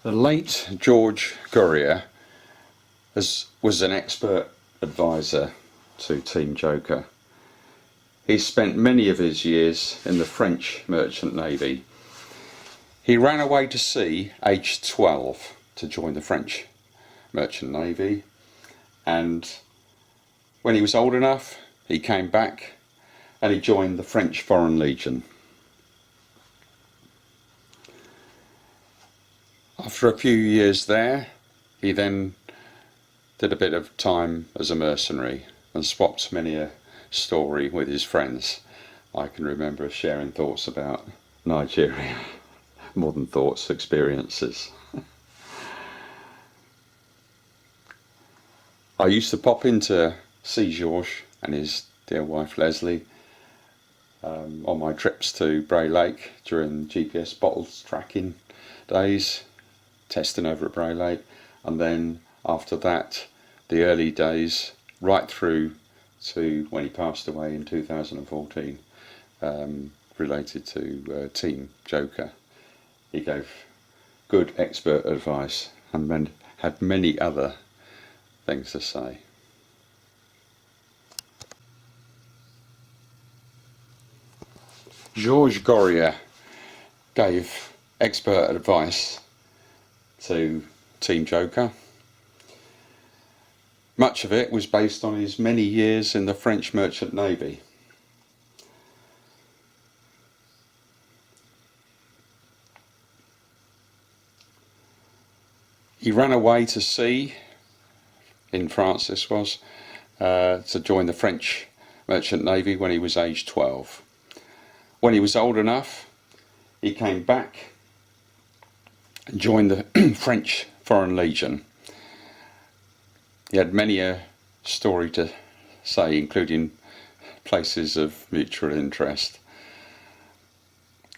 The late George Gourier was an expert advisor to Team Joker. He spent many of his years in the French Merchant Navy. He ran away to sea aged 12 to join the French Merchant Navy, and when he was old enough he came back and he joined the French Foreign Legion. After a few years there, he then did a bit of time as a mercenary and swapped many a story with his friends. I can remember sharing thoughts about Nigeria, more than thoughts, experiences. I used to pop in to see Georges and his dear wife Leslie on my trips to Bray Lake during GPS bottles tracking days, testing over at Bray Lake, and then after that the early days right through to when he passed away in 2014, related to Team Joker. He gave good expert advice and had many other things to say. George Gourier gave expert advice to Team Joker. Much of it was based on his many years in the French Merchant Navy. He ran away to sea, in France this was, to join the French Merchant Navy when he was aged 12. When he was old enough, he came back and joined the French Foreign Legion. He had many a story to say, including places of mutual interest.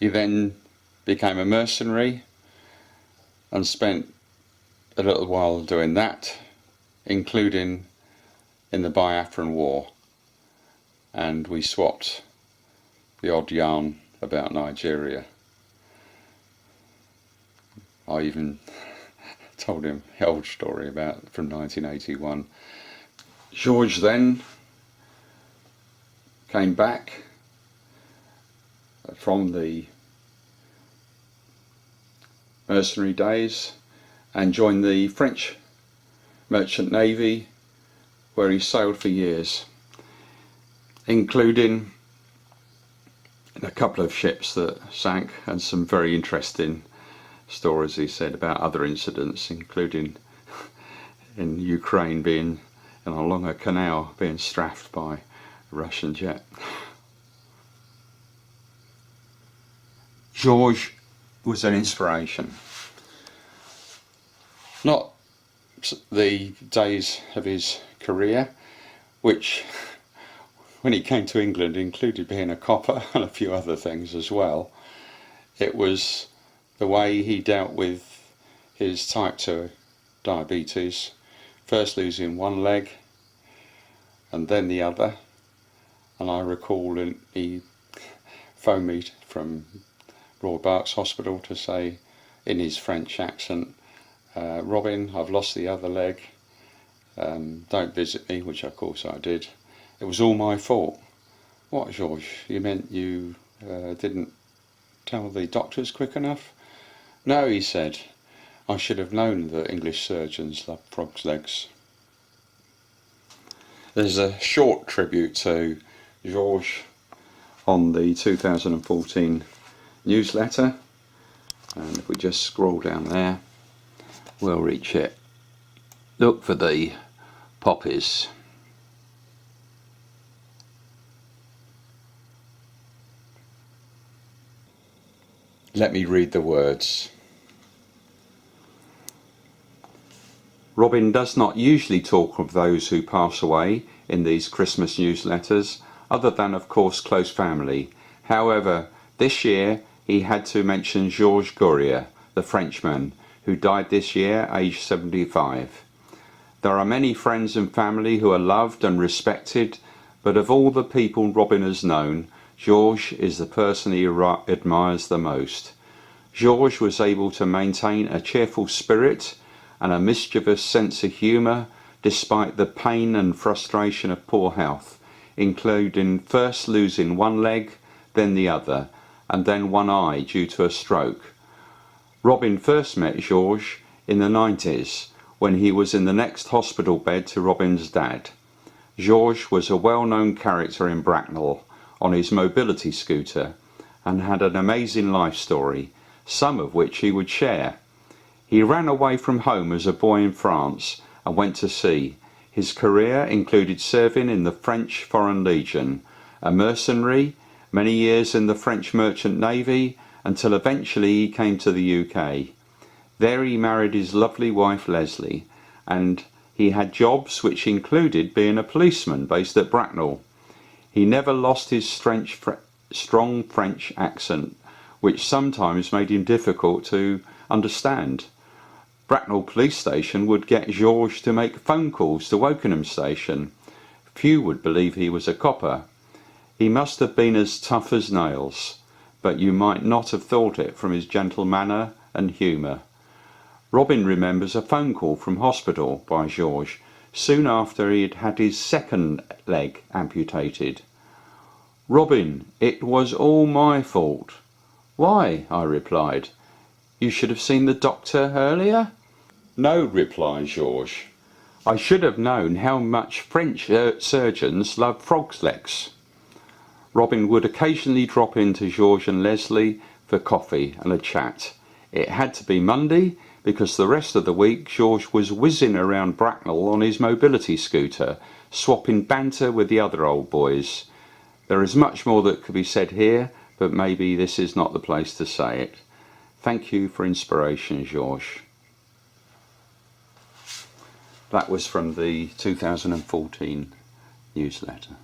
He then became a mercenary and spent a little while doing that, including in the Biafran War, and we swapped the odd yarn about Nigeria. I even told him the old story about from 1981. George then came back from the mercenary days and joined the French Merchant Navy, where he sailed for years, including a couple of ships that sank and some very interesting stories, he said, about other incidents, including in Ukraine being along a canal being strafed by a Russian jet. George was an inspiration. Not the days of his career, which when he came to England included being a copper and a few other things as well. It was the way he dealt with his type 2 diabetes, first losing one leg and then the other. And I recall he phoned me from Royal Berks Hospital to say in his French accent, Robin, I've lost the other leg, don't visit me, which of course I did. It was all my fault. What, George? You meant you didn't tell the doctors quick enough? No, he said, I should have known that English surgeons love frogs' legs. There's a short tribute to George on the 2014 newsletter, and if we just scroll down there, we'll reach it. Look for the poppies. Let me read the words. Robin does not usually talk of those who pass away in these Christmas newsletters, other than of course close family. However, this year he had to mention George Gourier, the Frenchman, who died this year aged 75. There are many friends and family who are loved and respected, but of all the people Robin has known, George is the person he admires the most. George was able to maintain a cheerful spirit and a mischievous sense of humour despite the pain and frustration of poor health, including first losing one leg, then the other, and then one eye due to a stroke. Robin first met George in the 90s when he was in the next hospital bed to Robin's dad. George was a well-known character in Bracknell on his mobility scooter and had an amazing life story, some of which he would share. He ran away from home as a boy in France and went to sea. His career included serving in the French Foreign Legion, a mercenary, many years in the French Merchant Navy, until eventually he came to the UK. There he married his lovely wife Leslie, and he had jobs which included being a policeman based at Bracknell. He never lost his strong French accent, which sometimes made him difficult to understand. Bracknell Police Station would get George to make phone calls to Wokingham Station. Few would believe he was a copper. He must have been as tough as nails, but you might not have thought it from his gentle manner and humour. Robin remembers a phone call from hospital by George soon after he had had his second leg amputated. "Robin, it was all my fault." "Why?" I replied. "You should have seen the doctor earlier." "No," replied George. "I should have known how much French surgeons love frogs' legs." Robin would occasionally drop into George and Leslie for coffee and a chat. It had to be Monday because the rest of the week George was whizzing around Bracknell on his mobility scooter, swapping banter with the other old boys. There is much more that could be said here, but maybe this is not the place to say it. Thank you for inspiration, George. That was from the 2014 newsletter.